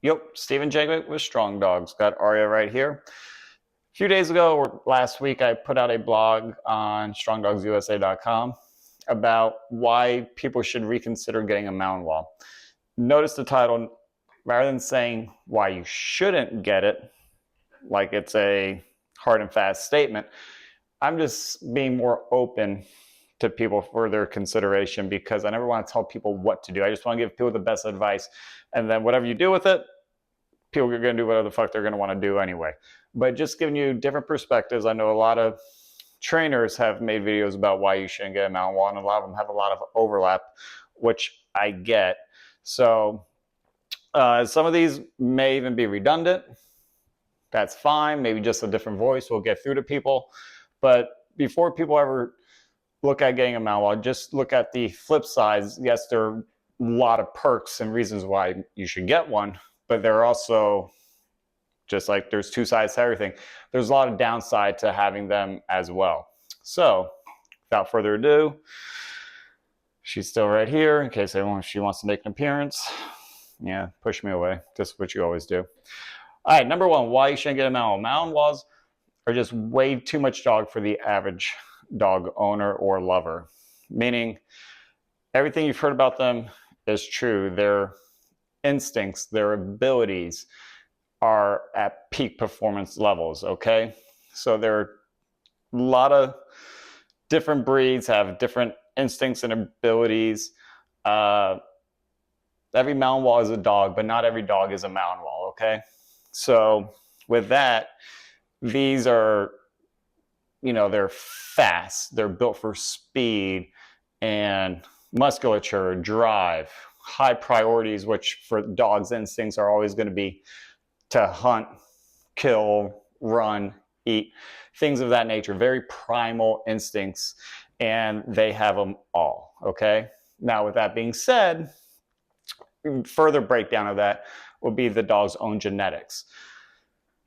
Yep, Stephen Jacob with Strong Dogs. Got Arya right here. A few days ago or last week, I put out a blog on strongdogsusa.com about why people should reconsider getting a Malinois. Notice the title, rather than saying why you shouldn't get it, like it's a hard and fast statement, I'm just being more open to people for their consideration because I never want to tell people what to do. I just want to give people the best advice. And then whatever you do with it, people are going to do whatever the fuck they're going to want to do anyway. But just giving you different perspectives. I know a lot of trainers have made videos about why you shouldn't get a Malinois, and a lot of them have a lot of overlap, which I get. So some of these may even be redundant. That's fine. Maybe just a different voice will get through to people. But before people ever look at getting a Malinois, just look at the flip sides. Yes, there are a lot of perks and reasons why you should get one, but there are also, just like there's two sides to everything, there's a lot of downside to having them as well. So without further ado, she's still right here in case she wants to make an appearance. Yeah, push me away. Just what you always do. All right, number one, why you shouldn't get a Malinois. Malinois are just way too much dog for the average dog owner or lover. Meaning, everything you've heard about them is true. Their instincts, their abilities are at peak performance levels, okay? So there are a lot of different breeds, have different instincts and abilities. Every Malinois is a dog, but not every dog is a Malinois, okay? So with that, these are, they're fast. They're built for speed and musculature, drive, high priorities, which for dogs' instincts are always going to be to hunt, kill, run, eat, things of that nature. Very primal instincts, and they have them all, okay? Now, with that being said, further breakdown of that would be the dog's own genetics.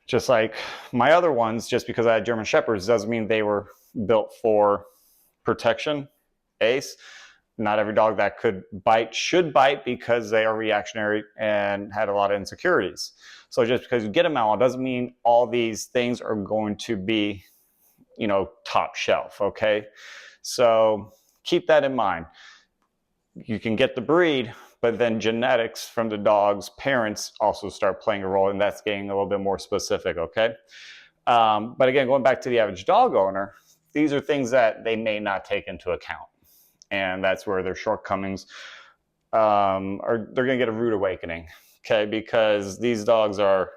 Just like my other ones, just because I had German Shepherds doesn't mean they were built for protection, ACE. Not every dog that could bite should bite because they are reactionary and had a lot of insecurities. So just because you get a Malinois doesn't mean all these things are going to be, top shelf, okay? So keep that in mind. You can get the breed, but then genetics from the dog's parents also start playing a role, and that's getting a little bit more specific, okay? But again, going back to the average dog owner, these are things that they may not take into account. And that's where their shortcomings they're going to get a rude awakening, okay? Because these dogs are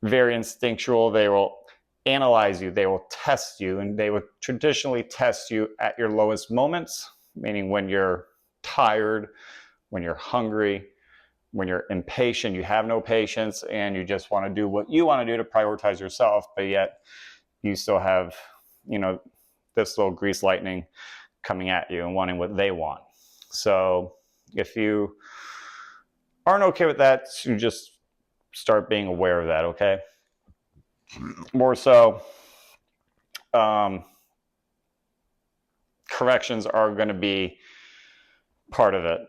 very instinctual. They will analyze you. They will test you, and they would traditionally test you at your lowest moments, meaning when you're tired, when you're hungry, when you're impatient, you have no patience, and you just want to do what you want to do to prioritize yourself, but yet you still have, this little grease lightning coming at you and wanting what they want. So if you aren't okay with that, you just start being aware of that, okay? More so, corrections are going to be part of it.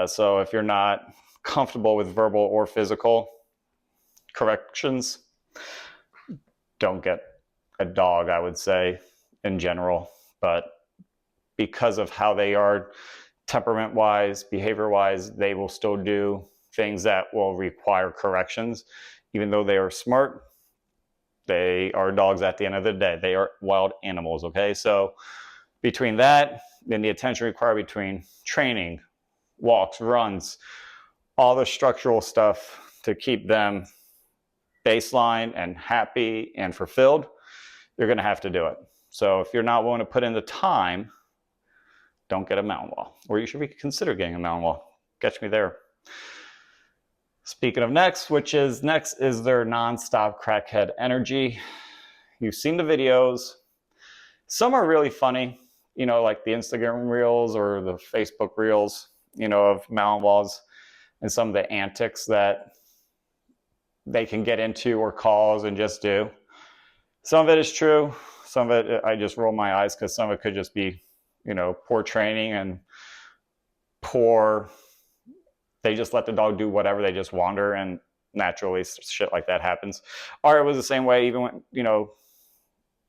So if you're not comfortable with verbal or physical corrections, don't get a dog, I would say, in general. But because of how they are temperament-wise, behavior-wise, they will still do things that will require corrections. Even though they are smart, they are dogs at the end of the day. They are wild animals, okay? So between that and the attention required between training, walks, runs, all the structural stuff to keep them baseline and happy and fulfilled, you're going to have to do it. So if you're not willing to put in the time, don't get a Malinois, or you should reconsider getting a Malinois. Catch me there. Speaking of next is their nonstop crackhead energy. You've seen the videos. Some are really funny, like the Instagram reels or the Facebook reels, of Malinois and some of the antics that they can get into or cause and just do. Some of it is true. Some of it, I just roll my eyes because some of it could just be poor training and they just let the dog do whatever. They just wander, and naturally shit like that happens. Aria was the same way, even when, you know,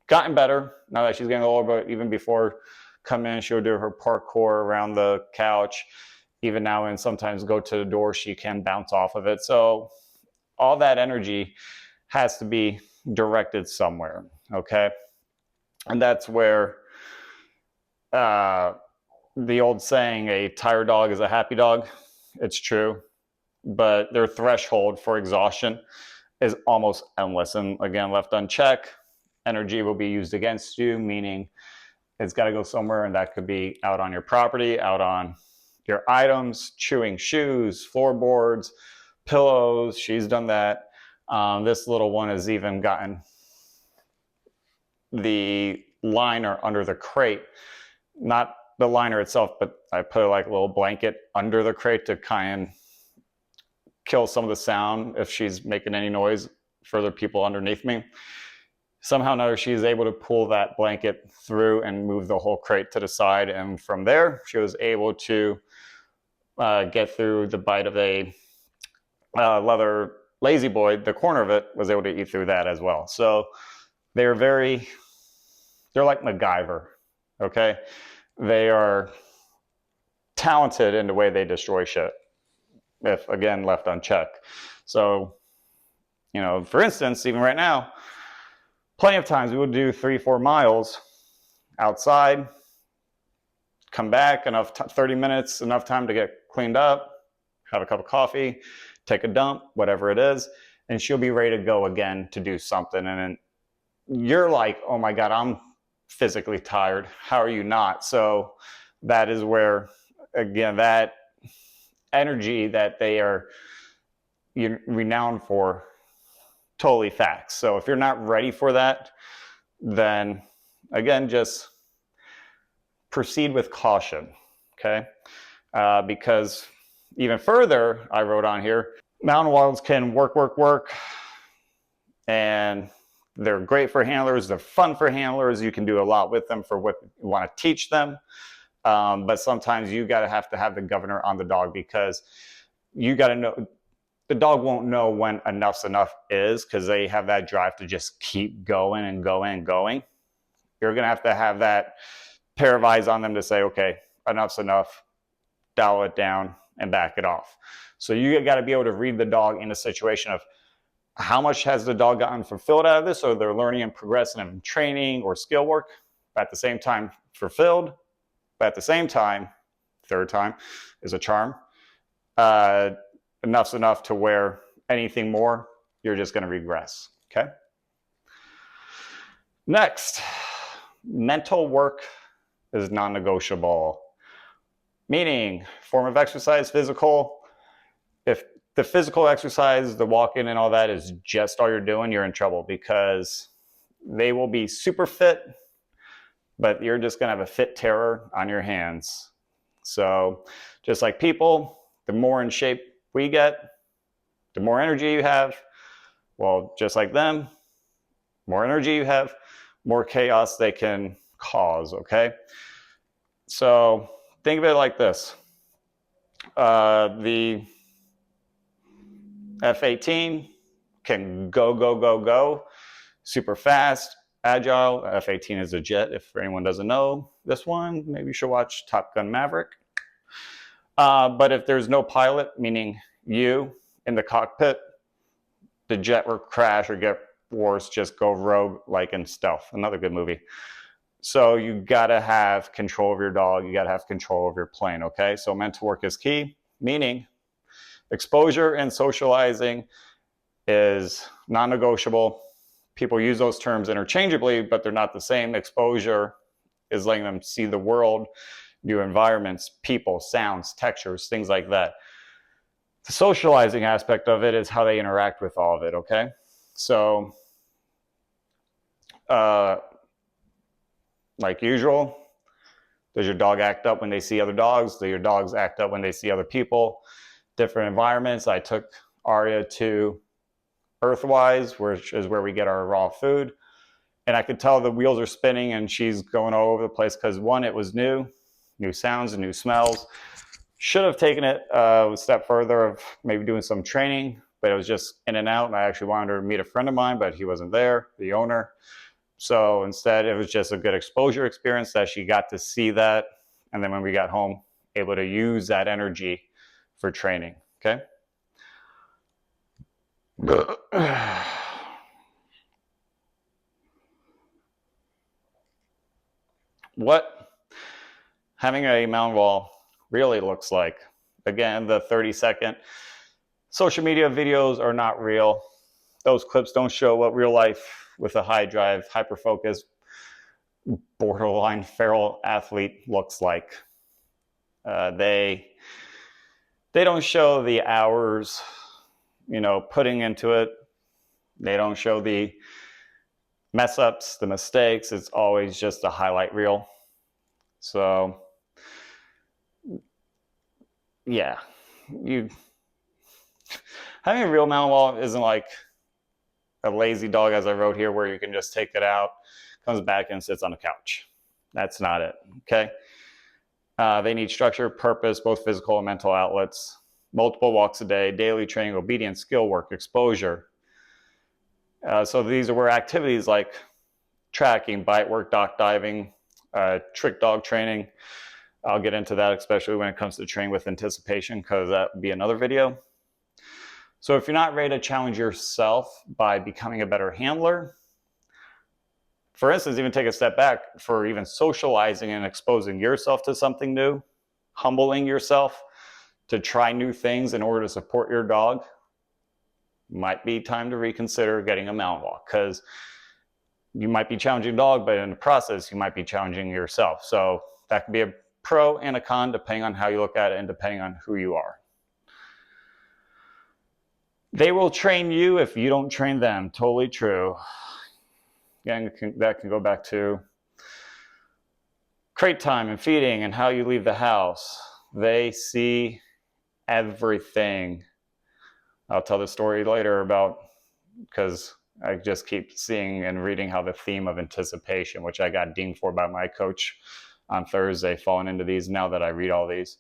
gotten better now that she's getting older, but even before coming in, she'll do her parkour around the couch. Even now, and sometimes go to the door, she can bounce off of it. So all that energy has to be directed somewhere, okay? And that's where the old saying, a tired dog is a happy dog, it's true, but their threshold for exhaustion is almost endless. And again, left unchecked, energy will be used against you, meaning it's got to go somewhere, and that could be out on your property, out on your items, chewing shoes, floorboards, pillows. She's done that. This little one has even gotten the liner under the crate, not the liner itself, but I put like a little blanket under the crate to kind of kill some of the sound if she's making any noise for the people underneath me. Somehow or another, she's able to pull that blanket through and move the whole crate to the side. And from there, she was able to get through the bite of a leather lazy boy. The corner of it was able to eat through that as well. So they're like MacGyver, okay? They are talented in the way they destroy shit, if, again, left unchecked. So, you know, for instance, even right now, plenty of times we would do 3-4 miles outside, come back, 30 minutes, enough time to get cleaned up, have a cup of coffee, take a dump, whatever it is, and she'll be ready to go again to do something. And then you're like, oh my God, I'm physically tired. How are you not? So that is where, again, that energy that they are renowned for, totally facts. So if you're not ready for that, then again, just proceed with caution, okay? Because even further, I wrote on here, Malinois can work, and they're great for handlers. They're fun for handlers. You can do a lot with them for what you want to teach them. But sometimes you have to have the governor on the dog, because you got to know, the dog won't know when enough's enough is, because they have that drive to just keep going and going and going. You're going to have that pair of eyes on them to say, okay, enough's enough, dial it down and back it off. So you got to be able to read the dog in a situation of how much has the dog gotten fulfilled out of this, or they're learning and progressing in training or skill work, but at the same time fulfilled, but at the same time, third time is a charm, enough's enough to where anything more, you're just going to regress, okay? Next, mental work is non-negotiable. Meaning, form of exercise, physical. If the physical exercise, the walking and all that is just all you're doing, you're in trouble, because they will be super fit, but you're just going to have a fit terror on your hands. So just like people, the more in shape we get, the more energy you have. Well, just like them, more energy you have, more chaos they can cause, okay? So think of it like this. The F-18 can go, super fast, agile. F-18 is a jet, if anyone doesn't know this one. Maybe you should watch Top Gun Maverick. But if there's no pilot, meaning you in the cockpit, the jet will crash or get worse, just go rogue, like in Stealth, another good movie. So you gotta have control of your dog, you gotta have control of your plane, okay? So mental work is key, meaning exposure and socializing is non-negotiable. People use those terms interchangeably, but they're not the same. Exposure is letting them see the world, new environments, people, sounds, textures, things like that. The socializing aspect of it is how they interact with all of it, okay? So, like usual, does your dog act up when they see other dogs? Do your dogs act up when they see other people? Different environments. I took Aria to Earthwise, which is where we get our raw food. And I could tell the wheels are spinning and she's going all over the place because, one, it was new sounds and new smells. Should have taken it a step further of maybe doing some training, but it was just in and out. And I actually wanted her to meet a friend of mine, but he wasn't there, the owner. So instead, it was just a good exposure experience that she got to see that. And then when we got home, able to use that energy for training, okay? What having a Malinois really looks like. Again, the 30-second social media videos are not real. Those clips don't show what real life with a high drive, hyper-focused, borderline feral athlete looks like. They don't show the hours, putting into it. They don't show the mess ups, the mistakes. It's always just a highlight reel. So yeah, having a real Malinois isn't like a lazy dog, as I wrote here, where you can just take it out, comes back and sits on the couch. That's not it, okay? They need structure, purpose, both physical and mental outlets, multiple walks a day, daily training, obedience, skill work, exposure. So these are where activities like tracking, bite work, dock diving, trick dog training. I'll get into that, especially when it comes to training with anticipation, because that would be another video. So if you're not ready to challenge yourself by becoming a better handler, for instance, even take a step back for even socializing and exposing yourself to something new, humbling yourself to try new things in order to support your dog, might be time to reconsider getting a Malinois, because you might be challenging a dog, but in the process, you might be challenging yourself. So that can be a pro and a con depending on how you look at it and depending on who you are. They will train you if you don't train them. Totally true. Again, that can go back to crate time and feeding and how you leave the house. They see everything. I'll tell the story later about, because I just keep seeing and reading how the theme of anticipation, which I got dinged for by my coach on Thursday, falling into these now that I read all these.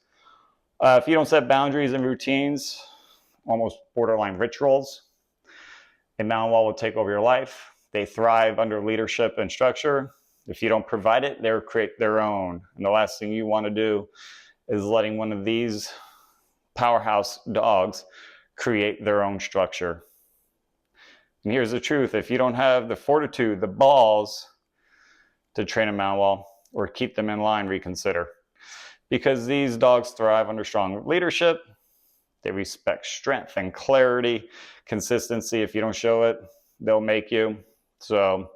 If you don't set boundaries and routines, almost borderline rituals, a Malinois will take over your life. They thrive under leadership and structure. If you don't provide it, they'll create their own. And the last thing you want to do is letting one of these powerhouse dogs create their own structure. And here's the truth. If you don't have the fortitude, the balls to train a Malinois or keep them in line, reconsider. Because these dogs thrive under strong leadership. They respect strength and clarity, consistency. If you don't show it, they'll make you. So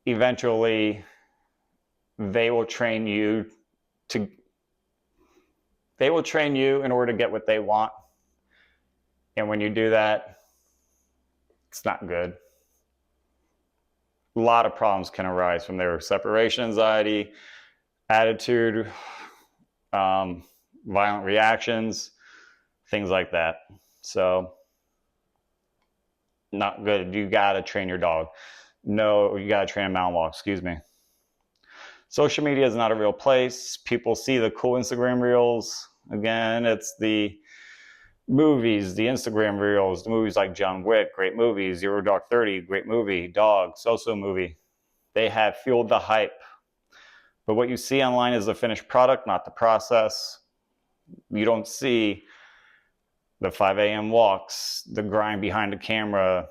eventually they will train you in order to get what they want. And when you do that, it's not good. A lot of problems can arise from there. Separation anxiety, attitude, violent reactions, things like that. So not good. You got to train your dog. No, you got to train a Malinois, excuse me. Social media is not a real place. People see the cool Instagram reels. Again, it's the movies, the Instagram reels, the movies like John Wick, great movie. Zero Dark 30, great movie. Dog, so-so movie. They have fueled the hype. But what you see online is the finished product, not the process. You don't see the 5 a.m. walks, the grind behind the camera,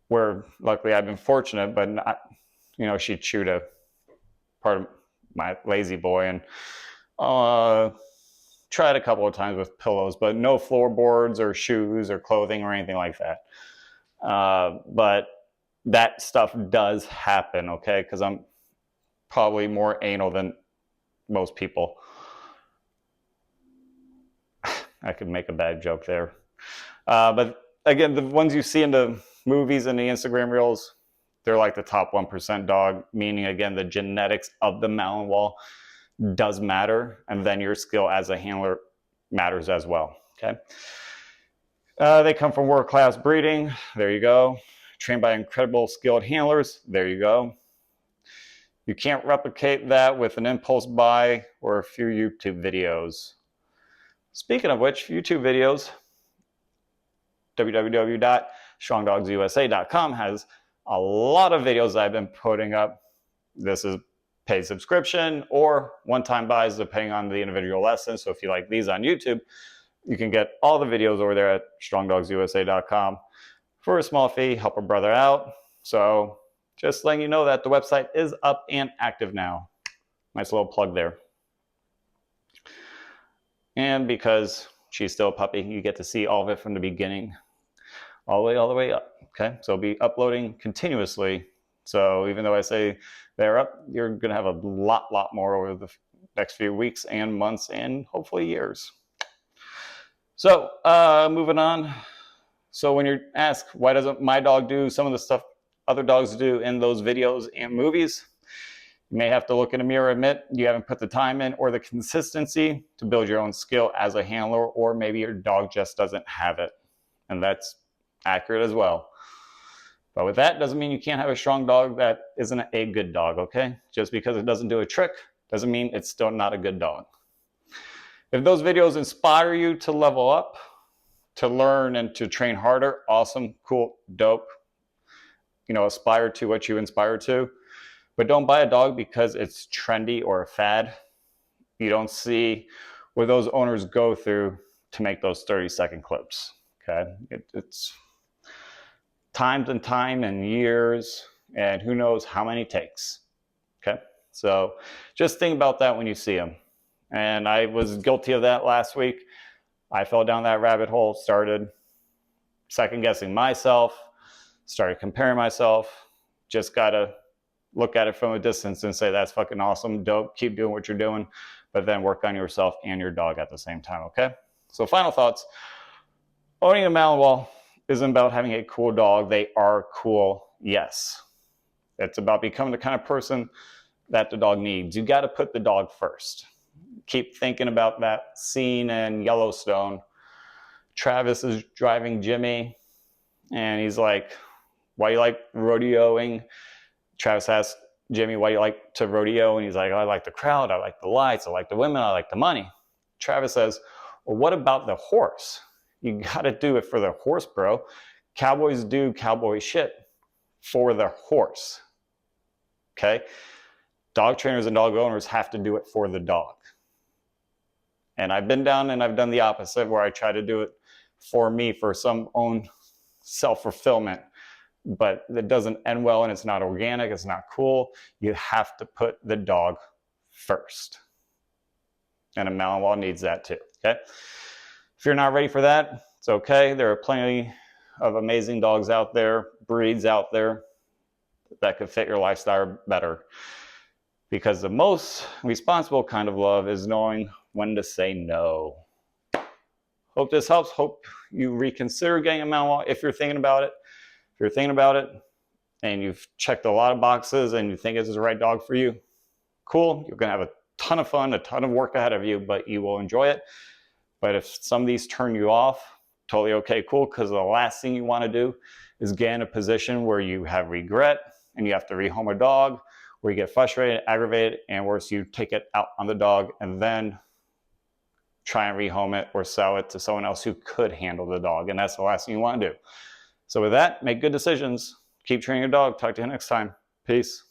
where luckily I've been fortunate, but not, she chewed a part of my lazy boy and tried a couple of times with pillows, but no floorboards or shoes or clothing or anything like that. But that stuff does happen, okay? Because I'm probably more anal than most people. I could make a bad joke there. But again, the ones you see in the movies and the Instagram reels, they're like the top 1% dog, meaning, again, the genetics of the Malinois does matter, and then your skill as a handler matters as well, okay? They come from world-class breeding. There you go. Trained by incredible skilled handlers. There you go. You can't replicate that with an impulse buy or a few YouTube videos. Speaking of which, YouTube videos, www.strongdogsusa.com has a lot of videos I've been putting up. This is paid subscription or one-time buys depending on the individual lesson. So if you like these on YouTube, you can get all the videos over there at strongdogsusa.com for a small fee, help a brother out. So just letting you know that the website is up and active now. Nice little plug there. And because she's still a puppy, you get to see all of it from the beginning all the way up. Okay, so I'll be uploading continuously. So even though I say they're up, you're gonna have a lot more over the next few weeks and months and hopefully years. So moving on. So when you're asked, why doesn't my dog do some of the stuff other dogs do in those videos and movies? You may have to look in the mirror and admit you haven't put the time in or the consistency to build your own skill as a handler, or maybe your dog just doesn't have it. And that's accurate as well. But with that, doesn't mean you can't have a strong dog that isn't a good dog, okay? Just because it doesn't do a trick doesn't mean it's still not a good dog. If those videos inspire you to level up, to learn and to train harder, awesome, cool, dope. You know, aspire to what you inspire to. But don't buy a dog because it's trendy or a fad. You don't see what those owners go through to make those 30-second clips, okay? It's times and time and years, and who knows how many takes, okay? So just think about that when you see them. And I was guilty of that last week. I fell down that rabbit hole, started second-guessing myself, started comparing myself. Just gotta look at it from a distance and say, that's fucking awesome, dope, keep doing what you're doing, but then work on yourself and your dog at the same time, okay? So final thoughts. Owning a Malinois isn't about having a cool dog. They are cool, yes. It's about becoming the kind of person that the dog needs. You gotta put the dog first. Keep thinking about that scene in Yellowstone. Travis is driving Jimmy, and he's like, why do you like rodeoing? Travis asks Jimmy, why do you like to rodeo? And he's like, I like the crowd, I like the lights, I like the women, I like the money. Travis says, well, what about the horse? You gotta do it for the horse, bro. Cowboys do cowboy shit for the horse, okay? Dog trainers and dog owners have to do it for the dog. And I've been down and I've done the opposite, where I try to do it for me, for some own self-fulfillment. But it doesn't end well, and it's not organic, it's not cool. You have to put the dog first. And a Malinois needs that too, okay? If you're not ready for that, it's okay. There are plenty of amazing dogs out there, breeds out there that could fit your lifestyle better. Because the most responsible kind of love is knowing when to say no. Hope this helps. Hope you reconsider getting a Malinois if you're thinking about it. If you're thinking about it and you've checked a lot of boxes and you think this is the right dog for you, cool. You're gonna have a ton of fun, a ton of work ahead of you, but you will enjoy it. But if some of these turn you off, totally okay, cool, because the last thing you wanna do is get in a position where you have regret and you have to rehome a dog, where you get frustrated, aggravated, and worse, you take it out on the dog and then try and rehome it or sell it to someone else who could handle the dog. And that's the last thing you want to do. So with that, make good decisions. Keep training your dog. Talk to you next time. Peace.